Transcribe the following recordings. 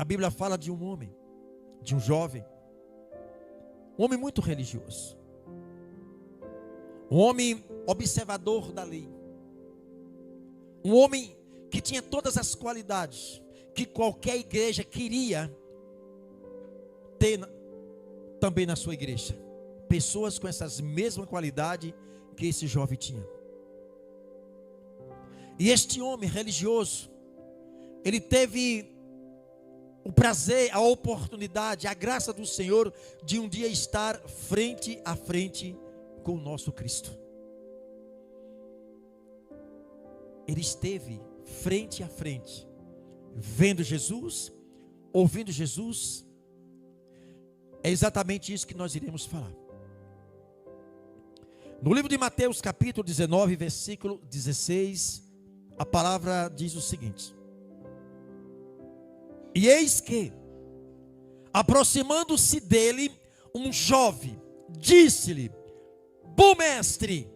A Bíblia fala de um homem, de um jovem, um homem muito religioso, um homem observador da lei, um homem que tinha todas as qualidades que qualquer igreja queria ter também na sua igreja. Pessoas com essas mesmas qualidades que esse jovem tinha. E este homem religioso, ele teve o prazer, a oportunidade, a graça do Senhor de um dia estar frente a frente com o nosso Cristo. Ele esteve frente a frente, vendo Jesus, ouvindo Jesus. É exatamente isso que nós iremos falar. No livro de Mateus, capítulo 19, versículo 16, a palavra diz o seguinte: e eis que, aproximando-se dele, um jovem disse-lhe: bom mestre,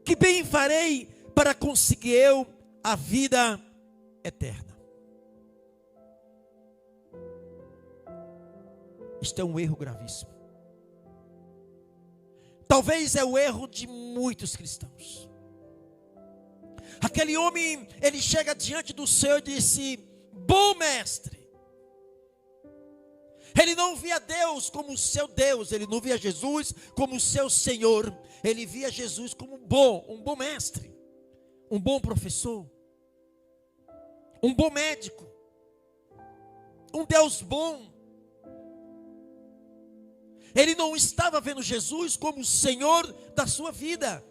que bem farei para conseguir eu a vida eterna? Isto é um erro gravíssimo. Talvez é o erro de muitos cristãos. Aquele homem, ele chega diante do Senhor e disse: bom mestre. Ele não via Deus como seu Deus, ele não via Jesus como seu Senhor, ele via Jesus como um bom mestre, um bom professor, um bom médico, um Deus bom. Ele não estava vendo Jesus como o Senhor da sua vida.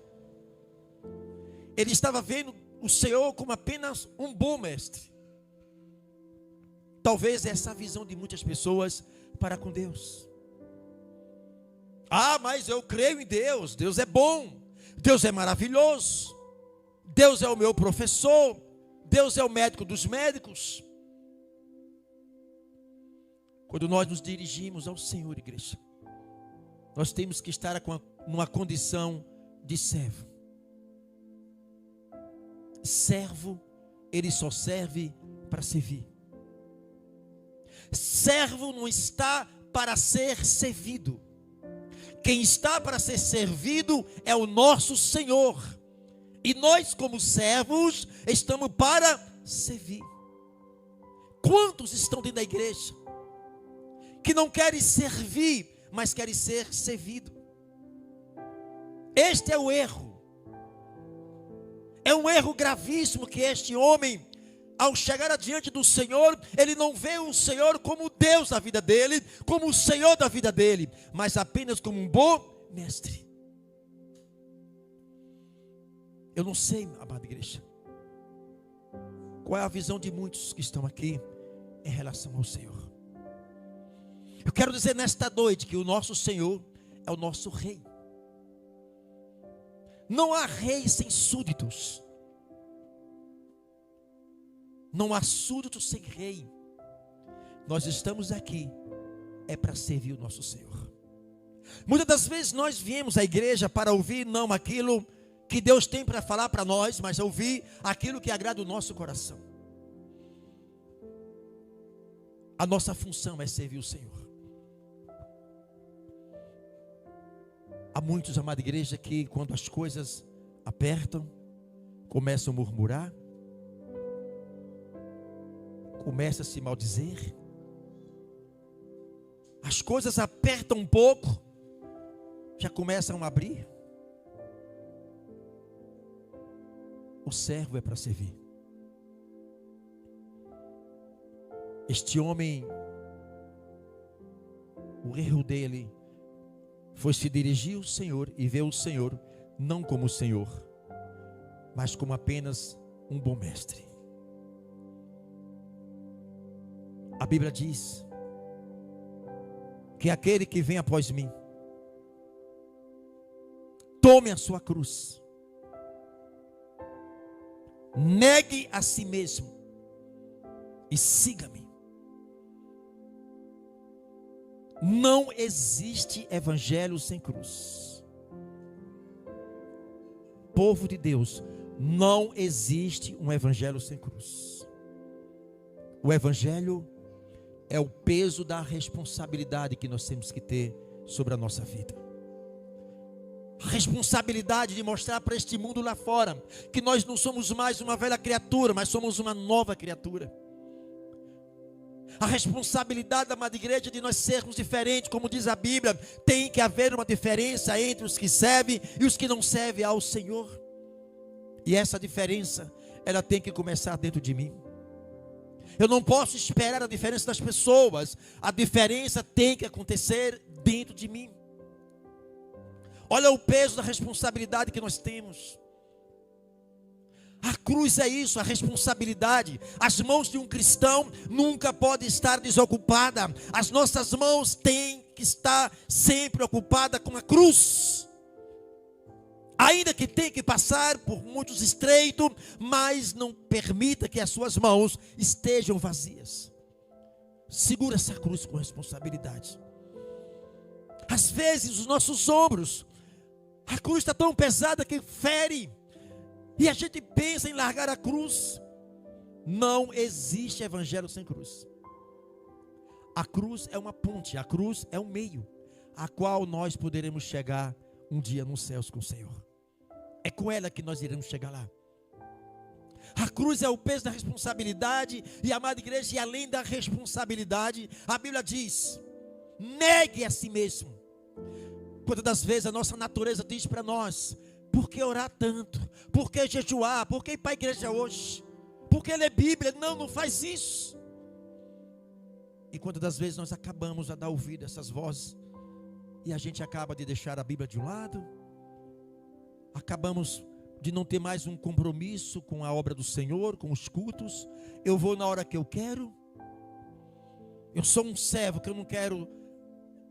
Ele estava vendo o Senhor como apenas um bom mestre. Talvez essa é a visão de muitas pessoas para com Deus. Ah, mas eu creio em Deus. Deus é bom. Deus é maravilhoso. Deus é o meu professor. Deus é o médico dos médicos. Quando nós nos dirigimos ao Senhor, igreja, nós temos que estar numa condição de servo. Servo, ele só serve para servir. Servo não está para ser servido. Quem está para ser servido é o nosso Senhor. E nós, como servos, estamos para servir. Quantos estão dentro da igreja que não querem servir, mas querem ser servido? Este é o erro. É um erro gravíssimo que este homem, ao chegar adiante do Senhor, ele não vê o Senhor como Deus da vida dele, como o Senhor da vida dele, mas apenas como um bom mestre. Eu não sei, amada igreja, qual é a visão de muitos que estão aqui em relação ao Senhor. Eu quero dizer nesta noite que o nosso Senhor é o nosso rei. Não há rei sem súditos. Não há súditos sem rei. Nós estamos aqui para servir o nosso Senhor. Muitas das vezes nós viemos à igreja para ouvir não aquilo que Deus tem para falar para nós, mas ouvir aquilo que agrada o nosso coração. A nossa função é servir o Senhor. Há muitos, amada igreja, que quando as coisas apertam, começam a murmurar, começam a se maldizer. As coisas apertam um pouco, já começam a abrir. O servo é para servir. Este homem, o erro dele foi se dirigir ao Senhor e ver o Senhor não como o Senhor, mas como apenas um bom mestre. A Bíblia diz que aquele que vem após mim, tome a sua cruz, negue a si mesmo e siga-me. Não existe evangelho sem cruz. Povo de Deus, não existe um evangelho sem cruz. O evangelho é o peso da responsabilidade que nós temos que ter sobre a nossa vida. A responsabilidade de mostrar para este mundo lá fora que nós não somos mais uma velha criatura, mas somos uma nova criatura. A responsabilidade da amada igreja de nós sermos diferentes, como diz a Bíblia, tem que haver uma diferença entre os que servem e os que não servem ao Senhor. E essa diferença, ela tem que começar dentro de mim. Eu não posso esperar a diferença das pessoas, a diferença tem que acontecer dentro de mim. Olha o peso da responsabilidade que nós temos. A cruz é isso, a responsabilidade. As mãos de um cristão nunca podem estar desocupadas. As nossas mãos têm que estar sempre ocupadas com a cruz. Ainda que tenha que passar por muitos estreitos, mas não permita que as suas mãos estejam vazias. Segura essa cruz com responsabilidade. Às vezes os nossos ombros, a cruz está tão pesada que fere. E a gente pensa em largar a cruz. Não existe evangelho sem cruz. A cruz é uma ponte, a cruz é um meio, a qual nós poderemos chegar um dia nos céus com o Senhor. É com ela que nós iremos chegar lá. A cruz é o peso da responsabilidade. E amada igreja, e além da responsabilidade, a Bíblia diz: negue a si mesmo. Quantas das vezes a nossa natureza diz para nós: por que orar tanto? Por que jejuar? Por que ir para a igreja hoje? Por que ler Bíblia? Não faz isso. E quantas das vezes nós acabamos a dar ouvido a essas vozes, e a gente acaba de deixar a Bíblia de um lado, acabamos de não ter mais um compromisso com a obra do Senhor, com os cultos. Eu vou na hora que eu quero. Eu sou um servo que eu não quero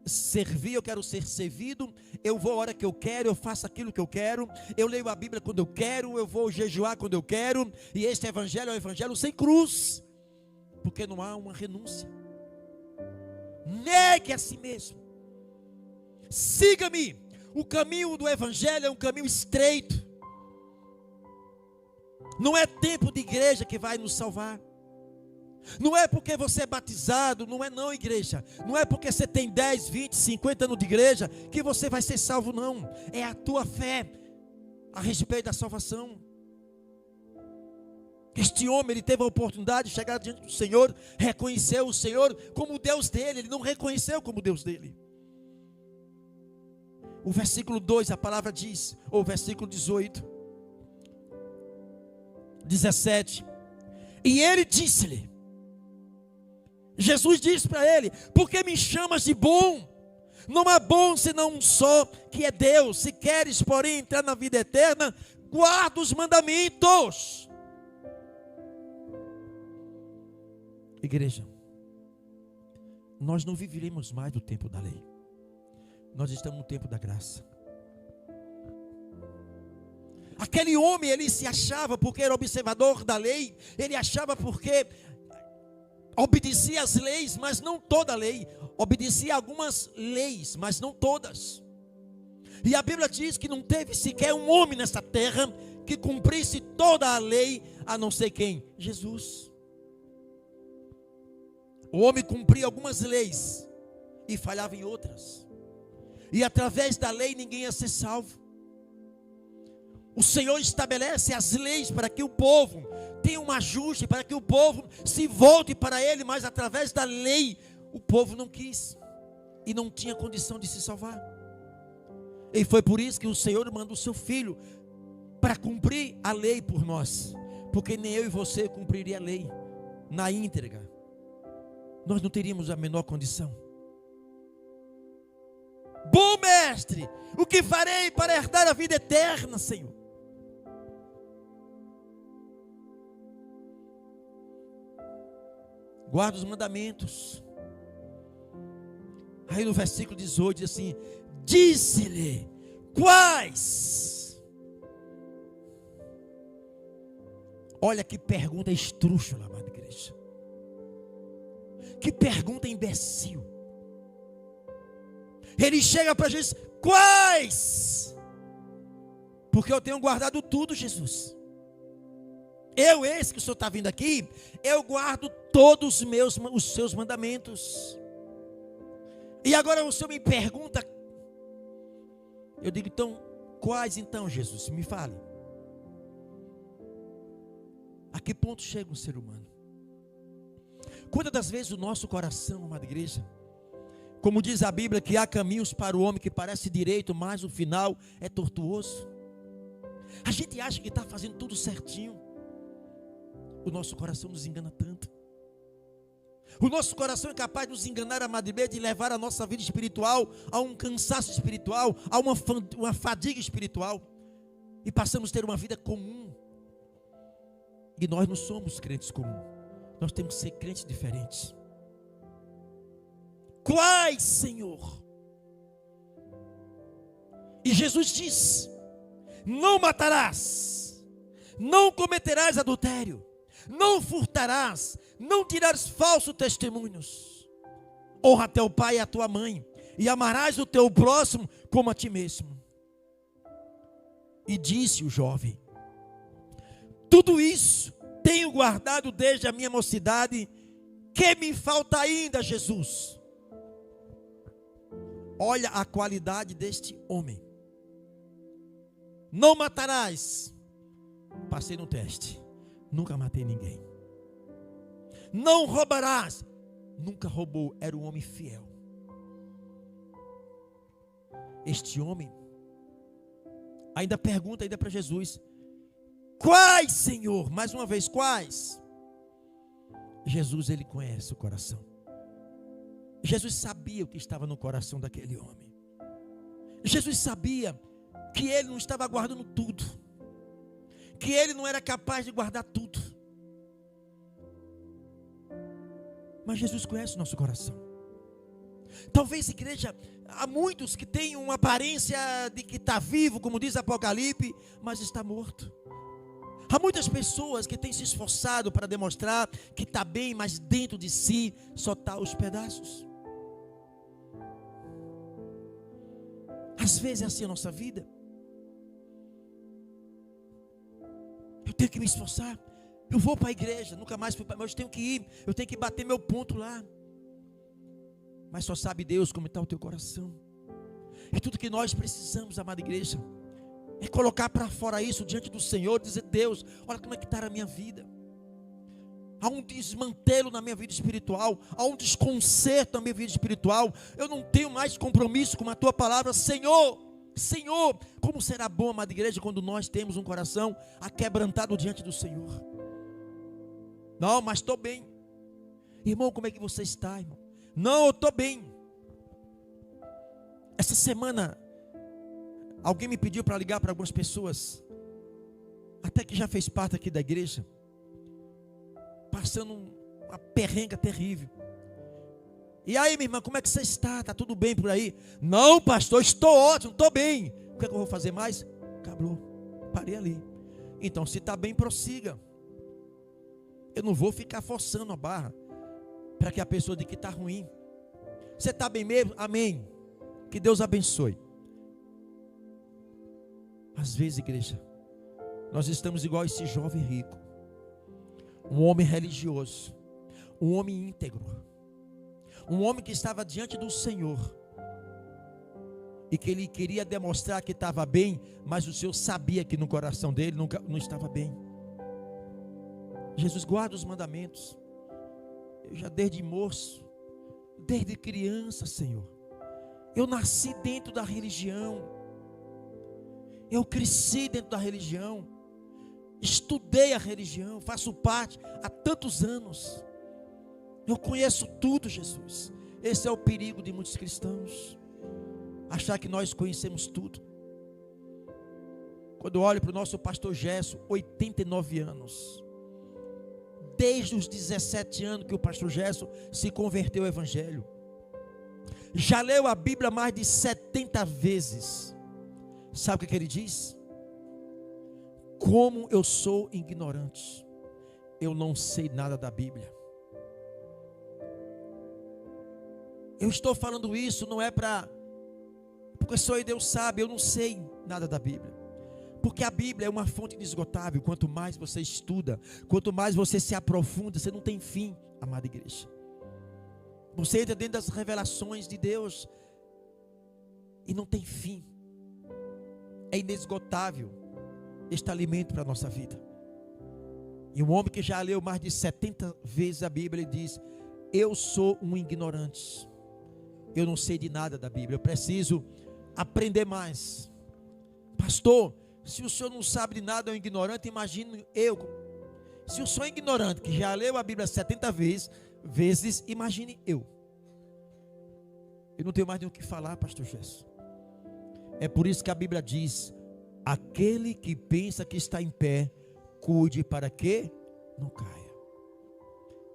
servir, eu quero ser servido. Eu vou a hora que eu quero, eu faço aquilo que eu quero. Eu leio a Bíblia quando eu quero, eu vou jejuar quando eu quero. E este evangelho é um evangelho sem cruz, porque não há uma renúncia. Negue a si mesmo. Siga-me. O caminho do evangelho é um caminho estreito. Não é tempo de igreja que vai nos salvar. Não é porque você é batizado, não, igreja. Não é porque você tem 10, 20, 50 anos de igreja que você vai ser salvo, não. É a tua fé a respeito da salvação. Este homem, ele teve a oportunidade de chegar diante do Senhor, reconheceu o Senhor como o Deus dele. Ele não reconheceu como Deus dele. O versículo 2, a palavra diz, ou o versículo 18, 17. E ele disse-lhe, Jesus disse para ele: por que me chamas de bom? Não há bom senão um só, que é Deus. Se queres, porém, entrar na vida eterna, guarda os mandamentos. Igreja, nós não viveremos mais do tempo da lei. Nós estamos no tempo da graça. Aquele homem, ele se achava porque era observador da lei. Ele achava porque obedecia às leis, mas não toda a lei. Obedecia a algumas leis, mas não todas. E a Bíblia diz que não teve sequer um homem nessa terra que cumprisse toda a lei, a não ser quem? Jesus. O homem cumpria algumas leis e falhava em outras. E através da lei ninguém ia ser salvo. O Senhor estabelece as leis para que o povo tenha um ajuste, para que o povo se volte para Ele, mas através da lei o povo não quis e não tinha condição de se salvar. E foi por isso que o Senhor mandou o seu Filho para cumprir a lei por nós, porque nem eu e você cumpriria a lei na íntegra. Nós não teríamos a menor condição. Bom mestre, o que farei para herdar a vida eterna, Senhor? Guarda os mandamentos. Aí no versículo 18 diz assim: disse-lhe, quais? Olha que pergunta estrúxula, amada igreja. Que pergunta imbecil. Ele chega para Jesus: quais? Porque eu tenho guardado tudo, Jesus. Esse que o Senhor está vindo aqui, eu guardo todos os seus mandamentos. E agora o Senhor me pergunta, eu digo, então, quais então, Jesus? Me fale. A que ponto chega um ser humano? Quantas das vezes o nosso coração, amada igreja, como diz a Bíblia, que há caminhos para o homem que parece direito, mas o final é tortuoso. A gente acha que está fazendo tudo certinho. O nosso coração nos engana tanto. O nosso coração é capaz de nos enganar, amada igreja, de levar a nossa vida espiritual a um cansaço espiritual, a uma fadiga espiritual. E passamos a ter uma vida comum. E nós não somos crentes comuns. Nós temos que ser crentes diferentes. Quais, Senhor? E Jesus diz: não matarás, não cometerás adultério, não furtarás, não dirás falsos testemunhos. Honra teu pai e a tua mãe, e amarás o teu próximo como a ti mesmo. E disse o jovem: tudo isso tenho guardado desde a minha mocidade. Que me falta ainda, Jesus? Olha a qualidade deste homem. Não matarás. Passei no teste. Nunca matei ninguém. Não roubarás. Nunca roubou. Era um homem fiel. Este homem ainda pergunta para Jesus: quais, Senhor? Mais uma vez, quais? Jesus, ele conhece o coração. Jesus sabia o que estava no coração daquele homem. Jesus sabia que ele não estava guardando tudo, que ele não era capaz de guardar tudo. Mas Jesus conhece o nosso coração. Talvez, igreja, há muitos que têm uma aparência de que está vivo, como diz Apocalipse, mas está morto. Há muitas pessoas que têm se esforçado para demonstrar que está bem, mas dentro de si só está os pedaços. Às vezes é assim a nossa vida. Eu tenho que me esforçar. Eu vou para a igreja, nunca mais fui para, mas eu tenho que ir, eu tenho que bater meu ponto lá. Mas só sabe Deus como está o teu coração. E tudo que nós precisamos, amada igreja, é colocar para fora isso diante do Senhor, dizer: Deus, olha como é que está a minha vida. Há um desmantelo na minha vida espiritual, há um desconcerto na minha vida espiritual. Eu não tenho mais compromisso com a tua palavra. Senhor, Senhor, como será bom, amada igreja, quando nós temos um coração aquebrantado diante do Senhor. Não, mas estou bem. Irmão, como é que você está, irmão? Não, eu estou bem. Essa semana alguém me pediu para ligar para algumas pessoas, até que já fez parte aqui da igreja, passando uma perrenga terrível. E aí, minha irmã, como é que você está? Está tudo bem por aí? Não, pastor, estou ótimo, estou bem. O que é que eu vou fazer mais? Acabou, parei ali. Então, se está bem, prossiga. Eu não vou ficar forçando a barra para que a pessoa diga que está ruim. Você está bem mesmo? Amém. Que Deus abençoe. Às vezes, igreja, nós estamos igual esse jovem rico, um homem religioso, um homem íntegro, um homem que estava diante do Senhor e que ele queria demonstrar que estava bem, mas o Senhor sabia que no coração dele não estava bem. Jesus, guarda os mandamentos. Eu já desde moço, desde criança, Senhor, eu nasci dentro da religião, eu cresci dentro da religião, estudei a religião, faço parte há tantos anos, eu conheço tudo, Jesus. Esse é o perigo de muitos cristãos, achar que nós conhecemos tudo. Quando eu olho para o nosso pastor Gerson, 89 anos, desde os 17 anos que o pastor Gerson se converteu ao evangelho, já leu a Bíblia mais de 70 vezes. Sabe o que ele diz? Como eu sou ignorante, eu não sei nada da Bíblia. Eu estou falando isso não é porque só Deus sabe, eu não sei nada da Bíblia. Porque a Bíblia é uma fonte inesgotável. Quanto mais você estuda, quanto mais você se aprofunda, você não tem fim amada igreja. Você entra dentro das revelações de Deus e não tem fim. É inesgotável este alimento para a nossa vida. E um homem que já leu mais de 70 vezes a Bíblia, ele diz: eu sou um ignorante, eu não sei de nada da Bíblia, eu preciso aprender mais. Pastor, se o senhor não sabe de nada, é um ignorante, imagine eu. Se o senhor é ignorante, que já leu a Bíblia 70 vezes, imagine eu. Eu não tenho mais nem o que falar, pastor Gesso. É por isso que a Bíblia diz: aquele que pensa que está em pé, cuide para que não caia.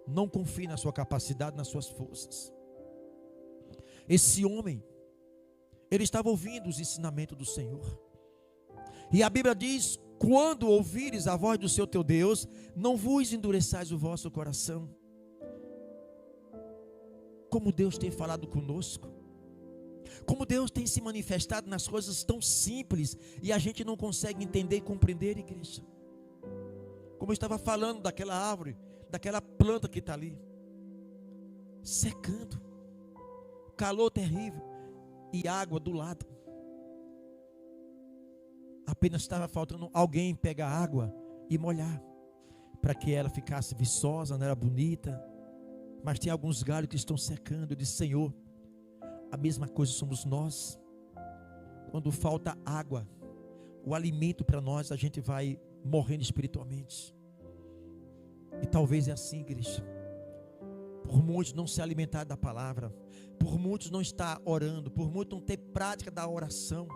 Não confie na sua capacidade, nas suas forças. Esse homem, ele estava ouvindo os ensinamentos do Senhor. E a Bíblia diz: quando ouvires a voz do seu teu Deus, não vos endureçais o vosso coração. Como Deus tem falado conosco, como Deus tem se manifestado nas coisas tão simples, e a gente não consegue entender e compreender, igreja. Como eu estava falando daquela árvore, daquela planta que está ali, secando, calor terrível, e água do lado. Apenas estava faltando alguém pegar água e molhar, para que ela ficasse viçosa, não era bonita, mas tem alguns galhos que estão secando. Eu disse: Senhor, a mesma coisa somos nós. Quando falta água, o alimento para nós, a gente vai morrendo espiritualmente. E talvez é assim, igreja. Por muitos não se alimentar da palavra, por muitos não estar orando, por muitos não ter prática da oração,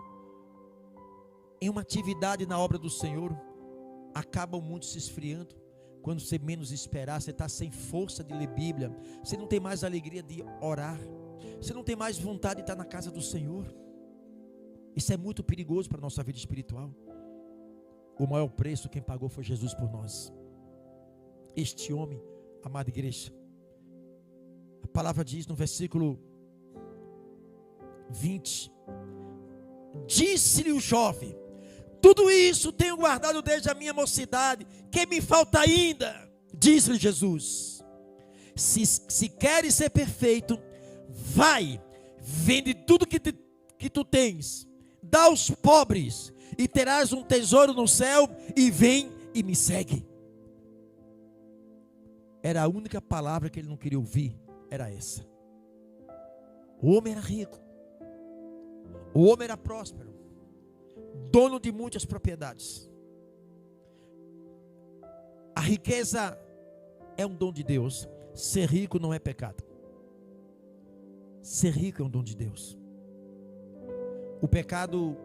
em uma atividade na obra do Senhor, acabam muitos se esfriando. Quando você menos esperar, você está sem força de ler Bíblia, você não tem mais alegria de orar, você não tem mais vontade de estar na casa do Senhor. Isso é muito perigoso para a nossa vida espiritual. O maior preço quem pagou foi Jesus por nós. Este homem, amada igreja, a palavra diz no versículo 20: disse-lhe o jovem: tudo isso tenho guardado desde a minha mocidade, que me falta ainda? Disse-lhe Jesus: se queres ser perfeito, vai, vende tudo que tu tens, dá aos pobres, e terás um tesouro no céu, e vem e me segue. Era a única palavra que ele não queria ouvir, era essa. O homem era rico, o homem era próspero, dono de muitas propriedades. A riqueza é um dom de Deus. Ser rico não é pecado. Ser rico é um dom de Deus. O pecado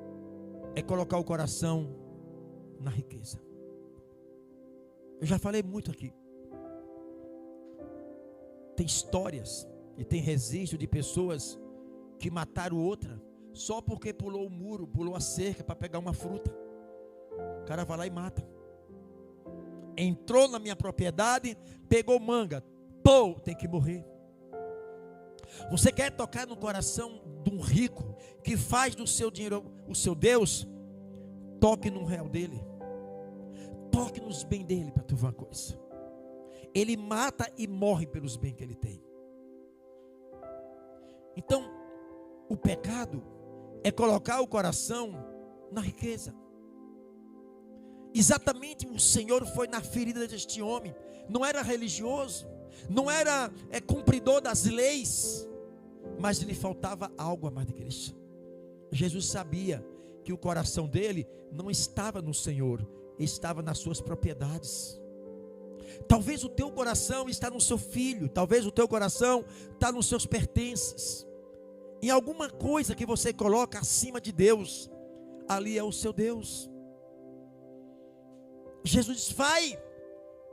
é colocar o coração na riqueza. Eu já falei muito aqui. Tem histórias e tem registro de pessoas que mataram outra só porque pulou o muro, pulou a cerca para pegar uma fruta. O cara vai lá e mata. Entrou na minha propriedade, pegou manga, pô, tem que morrer. Você quer tocar no coração de um rico que faz do seu dinheiro o seu Deus? Toque no real dele, toque nos bens dele, para tu ver uma coisa. Ele mata e morre pelos bens que ele tem. Então, o pecado é colocar o coração na riqueza. Exatamente, o Senhor foi na ferida deste homem. Não era religioso, não era cumpridor das leis, mas lhe faltava algo, amada igreja. Jesus sabia que o coração dele não estava no Senhor, estava nas suas propriedades. Talvez o teu coração está no seu filho, talvez o teu coração está nos seus pertences, em alguma coisa que você coloca acima de Deus. Ali é o seu Deus. Jesus diz: vai,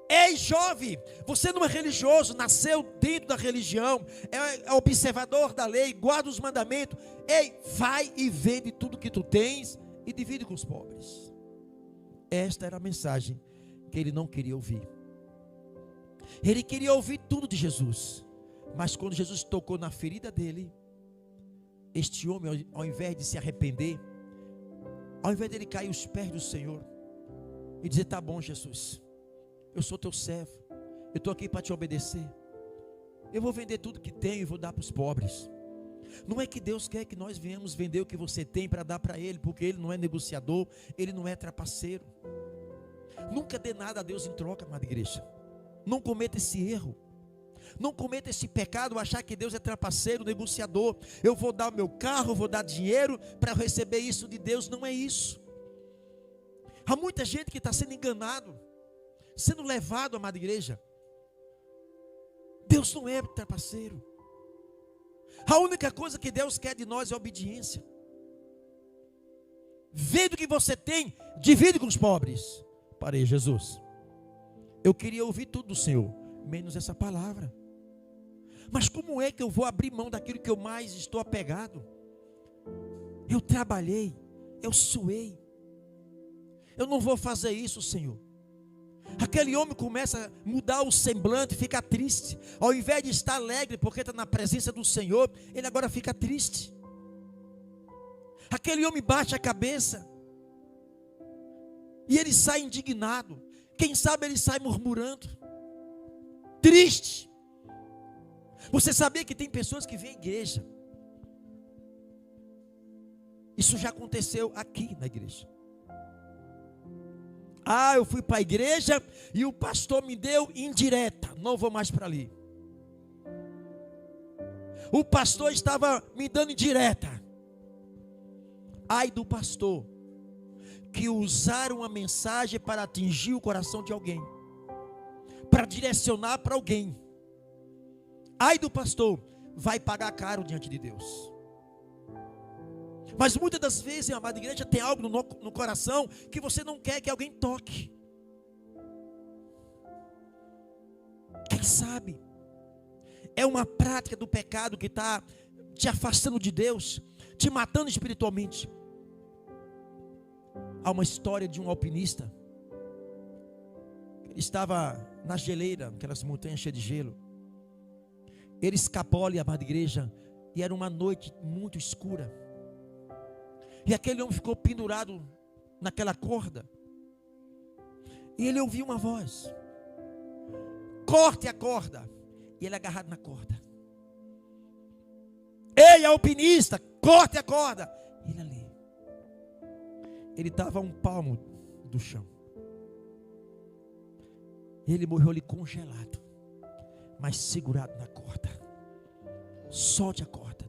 ei jovem, você não é religioso, nasceu dentro da religião, é observador da lei, guarda os mandamentos. Ei, vai e vende tudo que tu tens e divide com os pobres. Esta era a mensagem que ele não queria ouvir. Ele queria ouvir tudo de Jesus, mas quando Jesus tocou na ferida dele, este homem, ao invés de se arrepender, ao invés dele cair aos pés do Senhor e dizer: tá bom, Jesus, eu sou teu servo, eu estou aqui para te obedecer, Eu vou vender tudo que tenho e vou dar para os pobres. Não é que Deus quer que nós venhamos vender o que você tem para dar para Ele, porque Ele não é negociador, Ele não é trapaceiro. Nunca dê nada a Deus em troca, amada igreja. Não cometa esse erro. Não cometa esse pecado, achar que Deus é trapaceiro, negociador. Eu vou dar o meu carro, vou dar dinheiro para receber isso de Deus. Não é isso. Há muita gente que está sendo enganado, sendo levado, amada igreja. Deus não é trapaceiro. A única coisa que Deus quer de nós é obediência. Vendo o que você tem, divide com os pobres. Parei, Jesus. Eu queria ouvir tudo do Senhor, menos essa palavra. Mas como é que eu vou abrir mão daquilo que eu mais estou apegado? Eu trabalhei, eu suei. Eu não vou fazer isso, Senhor. Aquele homem começa a mudar o semblante, fica triste. Ao invés de estar alegre porque está na presença do Senhor, ele agora fica triste. Aquele homem baixa a cabeça e ele sai indignado. Quem sabe ele sai murmurando, triste. Você sabia que tem pessoas que vêm à igreja? Isso já aconteceu aqui na igreja. Ah, eu fui para a igreja e o pastor me deu indireta, não vou mais para ali. O pastor estava me dando indireta. Ai do pastor que usar uma mensagem para atingir o coração de alguém, para direcionar para alguém. Ai do pastor, vai pagar caro diante de Deus. Mas muitas das vezes, amada igreja, tem algo no coração que você não quer que alguém toque. Quem sabe? É uma prática do pecado que está te afastando de Deus, te matando espiritualmente. Há uma história de um alpinista. Ele estava na geleira, aquelas montanhas cheias de gelo. Ele escapou ali, amada igreja, e era uma noite muito escura. E aquele homem ficou pendurado naquela corda. E ele ouviu uma voz: corte a corda. E ele agarrado na corda. Ei, alpinista, corte a corda. Ele ali. Ele estava a um palmo do chão. Ele morreu ali congelado, mas segurado na corda. Solte a corda.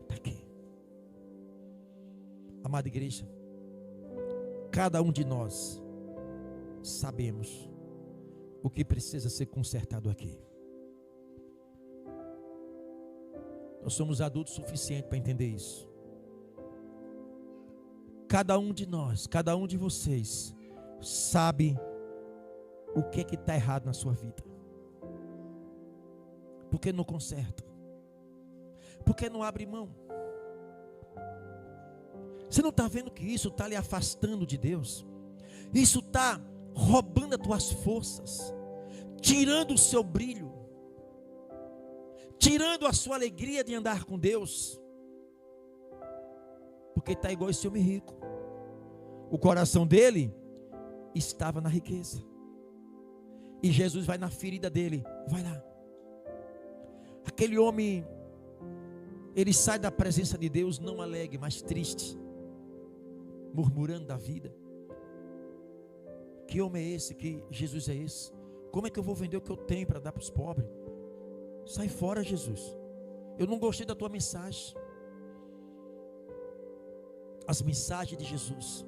Está aqui. Amada igreja, cada um de nós sabemos o que precisa ser consertado aqui. Nós somos adultos suficientes para entender isso. Cada um de nós, cada um de vocês sabe o que está errado na sua vida. Por que não conserta? Por que não abre mão? Você não está vendo que isso está lhe afastando de Deus? Isso está roubando as tuas forças, tirando o seu brilho, tirando a sua alegria de andar com Deus. Porque está igual esse homem rico. O coração dele estava na riqueza. E Jesus vai na ferida dele. Vai lá. Aquele homem, ele sai da presença de Deus não alegre, mas triste, murmurando da vida. Que homem é esse? Que Jesus é esse? Como é que eu vou vender o que eu tenho para dar para os pobres? Sai fora, Jesus. Eu não gostei da tua mensagem. As mensagens de Jesus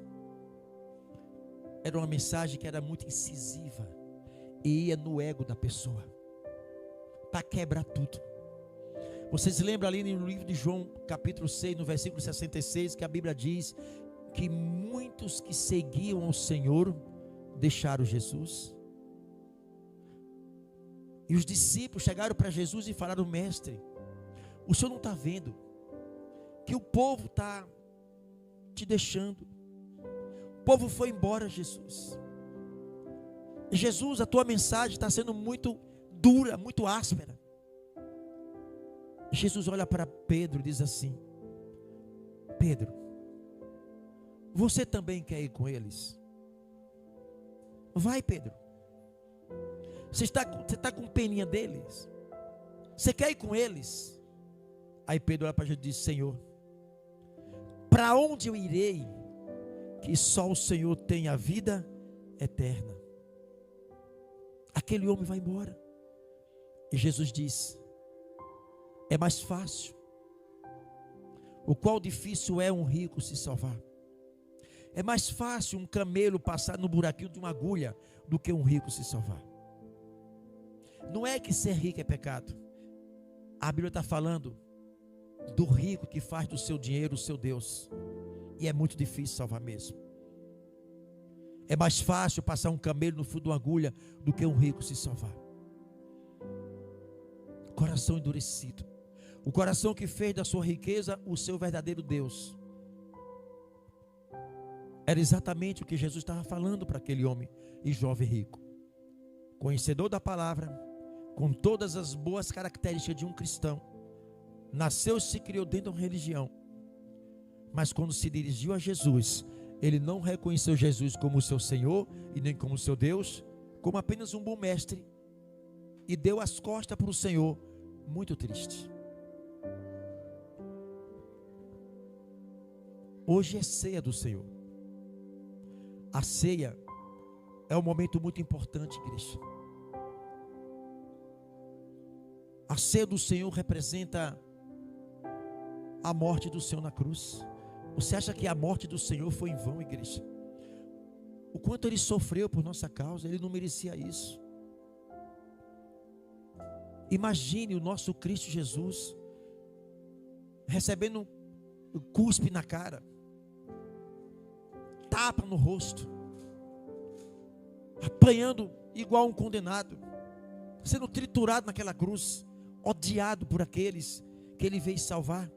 era uma mensagem que era muito incisiva e ia no ego da pessoa para quebrar tudo. Vocês lembram ali no livro de João, capítulo 6, no versículo 66, que a Bíblia diz que muitos que seguiam ao Senhor deixaram Jesus. E os discípulos chegaram para Jesus e falaram: mestre, o senhor não está vendo que o povo está te deixando? O povo foi embora, Jesus. Jesus, a tua mensagem está sendo muito dura, muito áspera. Jesus olha para Pedro e diz assim: Pedro, você também quer ir com eles? Vai, Pedro. Você está com peninha deles? Você quer ir com eles? Aí Pedro olha para Jesus e diz: Senhor, para onde eu irei, que só o Senhor tem a vida eterna? Aquele homem vai embora. E Jesus diz: é mais fácil, o qual difícil é um rico se salvar. É mais fácil um camelo passar no buraquinho de uma agulha do que um rico se salvar. Não é que ser rico é pecado. A Bíblia está falando do rico que faz do seu dinheiro o seu Deus. E é muito difícil salvar mesmo. É mais fácil passar um camelo no fio de uma agulha do que um rico se salvar. Coração endurecido. O coração que fez da sua riqueza o seu verdadeiro Deus. Era exatamente o que Jesus estava falando para aquele homem e jovem rico. Conhecedor da palavra, com todas as boas características de um cristão. Nasceu e se criou dentro de uma religião. Mas quando se dirigiu a Jesus, ele não reconheceu Jesus como seu Senhor e nem como seu Deus, como apenas um bom mestre. E deu as costas para o Senhor, muito triste. Hoje é ceia do Senhor. A ceia é um momento muito importante, igreja. A ceia do Senhor representa a morte do Senhor na cruz. Você acha que a morte do Senhor foi em vão, igreja? O quanto Ele sofreu por nossa causa, Ele não merecia isso. Imagine o nosso Cristo Jesus recebendo cuspe na cara, tapa no rosto, apanhando igual um condenado, sendo triturado naquela cruz, odiado por aqueles que Ele veio salvar.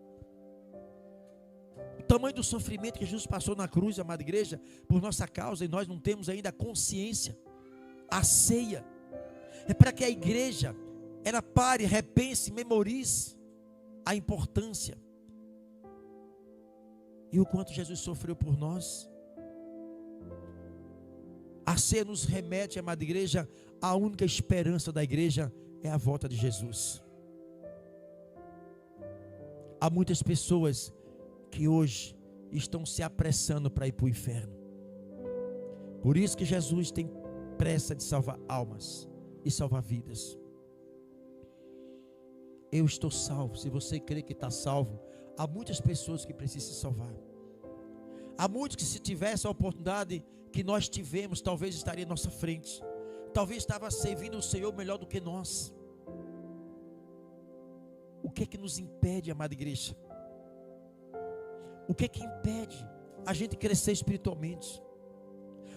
O tamanho do sofrimento que Jesus passou na cruz, amada igreja, por nossa causa, e nós não temos ainda a consciência. A ceia é para que a igreja ela pare, repense, memorize a importância e o quanto Jesus sofreu por nós. A ceia nos remete, amada igreja, a única esperança da igreja é a volta de Jesus. Há muitas pessoas que hoje estão se apressando para ir para o inferno. Por isso que Jesus tem pressa de salvar almas e salvar vidas. Eu estou salvo. Se você crê que está salvo, há muitas pessoas que precisam se salvar. Há muitos que, se tivesse a oportunidade que nós tivemos, talvez estaria à nossa frente. Talvez estava servindo o Senhor melhor do que nós. O que é que nos impede, amada igreja? O que é que impede a gente crescer espiritualmente?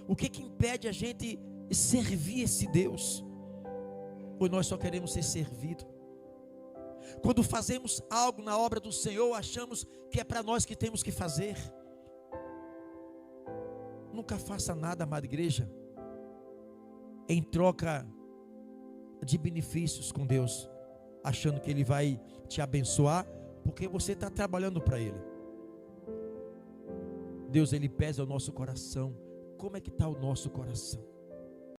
O que é que impede a gente servir esse Deus? Ou nós só queremos ser servidos? Quando fazemos algo na obra do Senhor, achamos que é para nós que temos que fazer. Nunca faça nada, amada igreja, em troca de benefícios com Deus, achando que Ele vai te abençoar, porque você está trabalhando para Ele. Deus, Ele pesa o nosso coração. Como é que está o nosso coração?